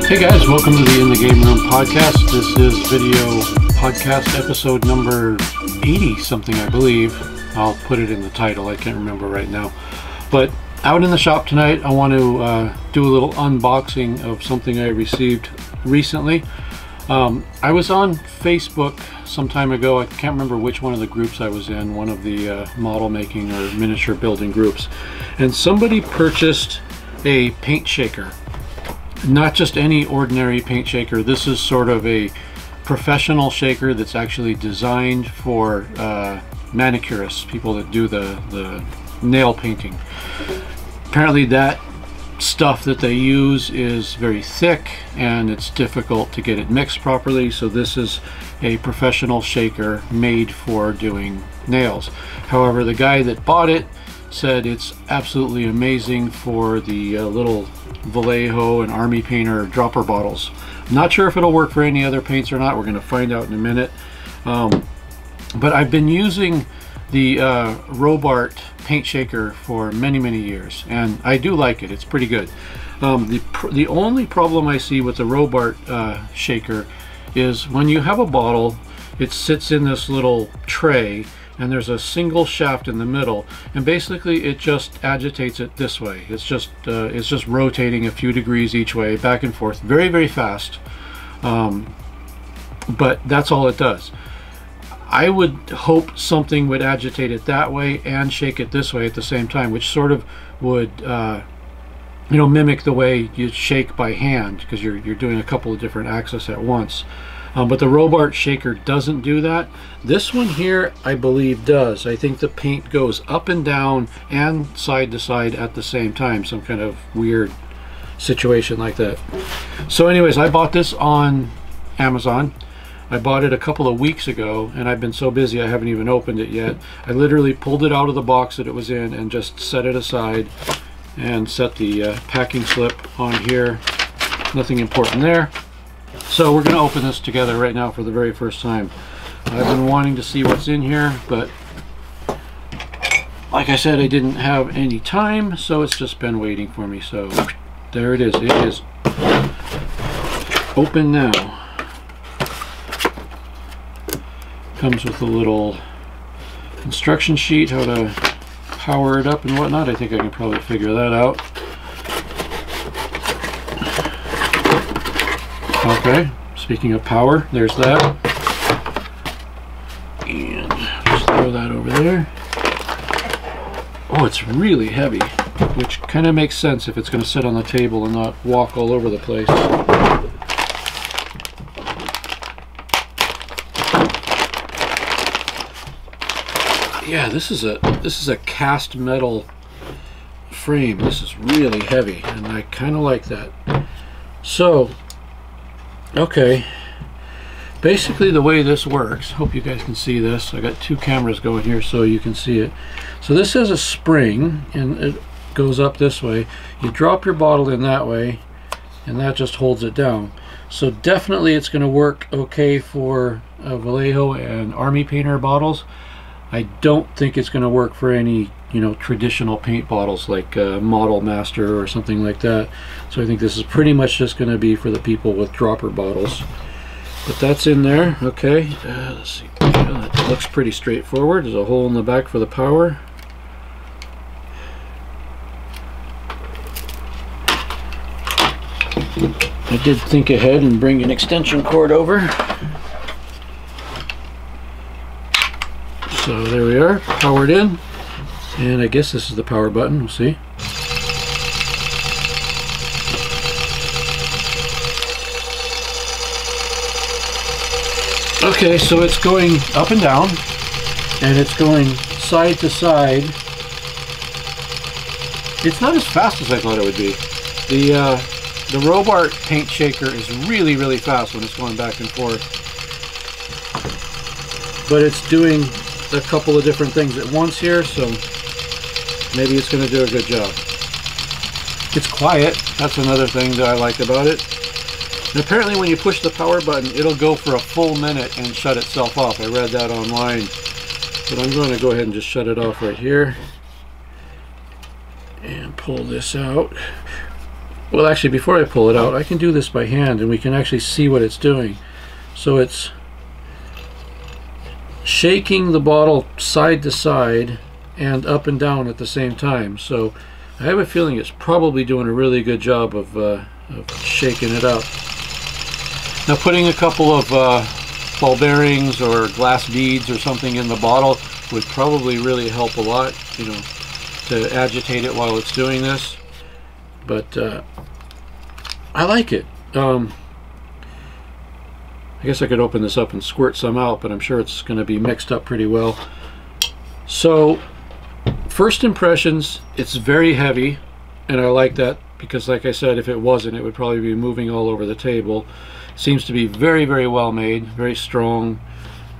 Hey guys, welcome to the In the Game Room podcast. This is video podcast episode number 80 something, I believe. I'll put it in the title, I can't remember right now. But out in the shop tonight, I want to do a little unboxing of something I received recently. I was on Facebook some time ago. I can't remember which one of the groups I was in, one of the model making or miniature building groups. And somebody purchased a paint shaker. Not just any ordinary paint shaker. This is sort of a professional shaker that's actually designed for manicurists, people that do the nail painting. Apparently that stuff that they use is very thick and it's difficult to get it mixed properly, so this is a professional shaker made for doing nails. However, the guy that bought it said it's absolutely amazing for the little Vallejo and Army Painter dropper bottles. I'm not sure if it'll work for any other paints or not. We're going to find out in a minute. But I've been using the Robart paint shaker for many years, and I do like it. It's pretty good. The only problem I see with the Robart shaker is when you have a bottle, it sits in this little tray and there's a single shaft in the middle, and basically it just agitates it this way. It's just rotating a few degrees each way, back and forth, very fast. But that's all it does. I would hope something would agitate it that way and shake it this way at the same time, which sort of would mimic the way you shake by hand, because you're doing a couple of different axes at once. But the Robart shaker doesn't do that. This one here, I believe, does. I think the paint goes up and down and side to side at the same time. Some kind of weird situation like that. So anyways, I bought this on Amazon. I bought it a couple of weeks ago, and I've been so busy I haven't even opened it yet. I literally pulled it out of the box that it was in and just set it aside and set the packing slip on here. Nothing important there. So we're going to open this together right now for the very first time. I've been wanting to see what's in here, but like I said, I didn't have any time, so it's just been waiting for me. So there it is. It is open now. Comes with a little instruction sheet, how to power it up and whatnot. I think I can probably figure that out. Okay, speaking of power, there's that. And just throw that over there. Oh, it's really heavy, which kind of makes sense if it's going to sit on the table and not walk all over the place. Yeah, this is a cast metal frame. This is really heavy, and I kind of like that. So, okay, basically the way this works, hope you guys can see this. I got two cameras going here so you can see it. So this has a spring and it goes up this way. You drop your bottle in that way and that just holds it down. So definitely it's going to work okay for Vallejo and Army Painter bottles. I don't think it's going to work for any traditional paint bottles like Model Master or something like that. So I think this is pretty much just going to be for the people with dropper bottles. But that's in there. Okay, let's see. Yeah, that looks pretty straightforward. There's a hole in the back for the power. I did think ahead and bring an extension cord over. So there we are, powered in. And I guess this is the power button, we'll see. Okay, so it's going up and down, and it's going side to side. It's not as fast as I thought it would be. The Robart paint shaker is really fast when it's going back and forth. But it's doing a couple of different things at once here, so maybe it's going to do a good job. It's quiet. That's another thing that I like about it. And apparently when you push the power button, it'll go for a full minute and shut itself off. I read that online. But I'm going to go ahead and just shut it off right here. And pull this out. Well, actually, before I pull it out, I can do this by hand and we can actually see what it's doing. So it's shaking the bottle side to side and up and down at the same time. So I have a feeling it's probably doing a really good job of shaking it up. Now, putting a couple of ball bearings or glass beads or something in the bottle would probably really help a lot, you know, to agitate it while it's doing this. But I like it. I guess I could open this up and squirt some out, but I'm sure it's going to be mixed up pretty well. So, first impressions, it's very heavy, and I like that because, like I said, if it wasn't, it would probably be moving all over the table. Seems to be very, very well made, very strong.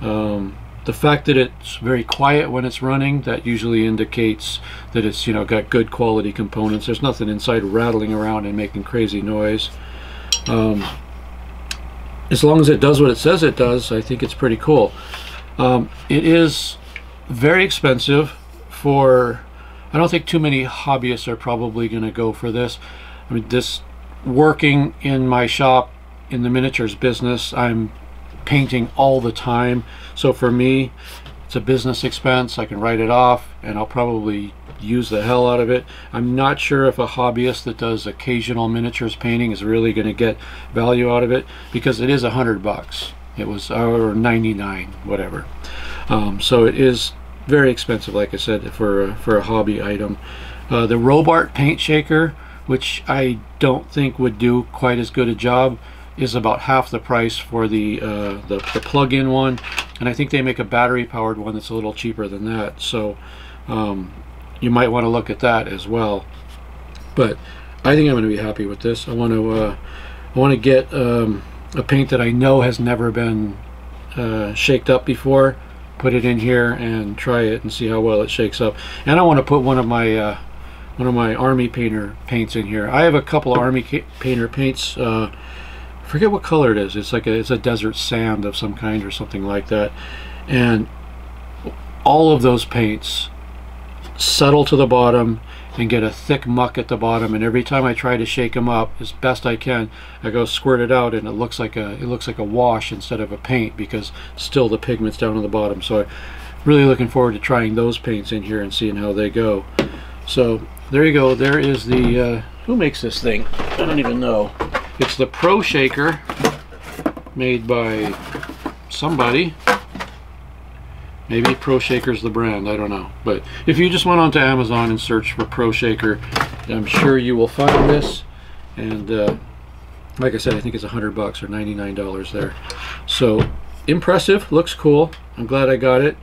The fact that it's very quiet when it's running, that usually indicates that it's, you know, got good quality components. There's nothing inside rattling around and making crazy noise. As long as it does what it says it does, I think it's pretty cool. It is very expensive for, I don't think too many hobbyists are probably going to go for this. I mean, this, working in my shop in the miniatures business, I'm painting all the time, so for me it's a business expense. I can write it off and I'll probably use the hell out of it. I'm not sure if a hobbyist that does occasional miniatures painting is really going to get value out of it, because it is $100. It was or 99, whatever. So it is very expensive, like I said, for a hobby item. The Robart paint shaker, which I don't think would do quite as good a job, is about half the price for the plug-in one, and I think they make a battery-powered one that's a little cheaper than that. So you might want to look at that as well. But I think I'm going to be happy with this. I want to get a paint that I know has never been shaked up before, put it in here and try it and see how well it shakes up. And I want to put one of my Army Painter paints in here. I have a couple of Army Painter paints. Forget what color it is. It's like it's a desert sand of some kind or something like that. And all of those paints settle to the bottom and get a thick muck at the bottom. And every time I try to shake them up as best I can, I go squirt it out, and it looks like a wash instead of a paint, because still the pigment's down on the bottom. So I'm really looking forward to trying those paints in here and seeing how they go. So there you go. There is the who makes this thing? I don't even know. It's the Pro Shaker, made by somebody. Maybe Pro Shaker's the brand, I don't know. But if you just went onto Amazon and searched for Pro Shaker, I'm sure you will find this. And like I said, I think it's $100 or $99 there. So impressive, looks cool. I'm glad I got it.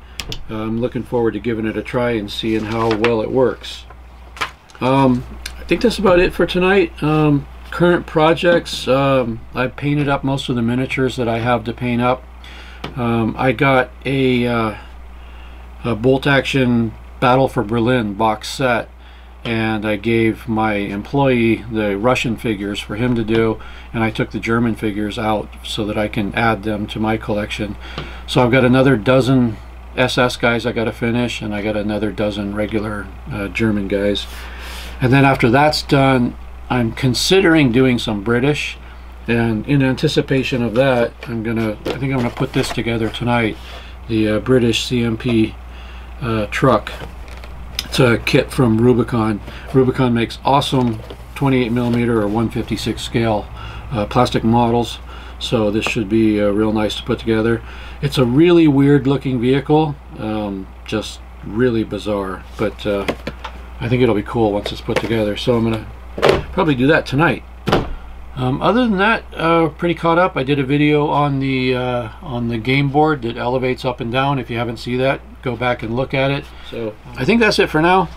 I'm looking forward to giving it a try and seeing how well it works. I think that's about it for tonight. Current projects, I've painted up most of the miniatures that I have to paint up. I got a Bolt Action Battle for Berlin box set, and I gave my employee the Russian figures for him to do, and I took the German figures out so that I can add them to my collection. So I've got another dozen SS guys I got to finish, and I got another dozen regular German guys. And then after that's done, I'm considering doing some British, and in anticipation of that, I think I'm gonna put this together tonight. The British CMP truck. It's a kit from Rubicon. Rubicon makes awesome 28mm or 156 scale plastic models, so this should be real nice to put together. It's a really weird looking vehicle, just really bizarre, but I think it'll be cool once it's put together. So I'm gonna probably do that tonight. Other than that, pretty caught up. I did a video on the game board that elevates up and down. If you haven't seen that, go back and look at it. So I think that's it for now.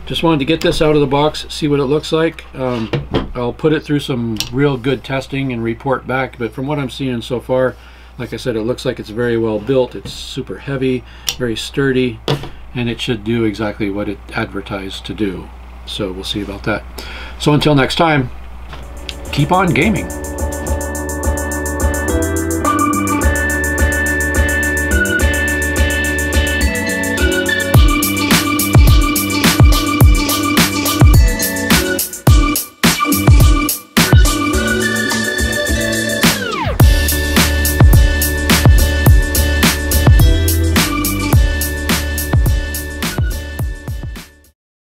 Just wanted to get this out of the box, see what it looks like. I'll put it through some real good testing and report back, but from what I'm seeing so far, like I said, it looks like it's very well built. It's super heavy, very sturdy, and it should do exactly what it advertised to do. So we'll see about that. So until next time, keep on gaming.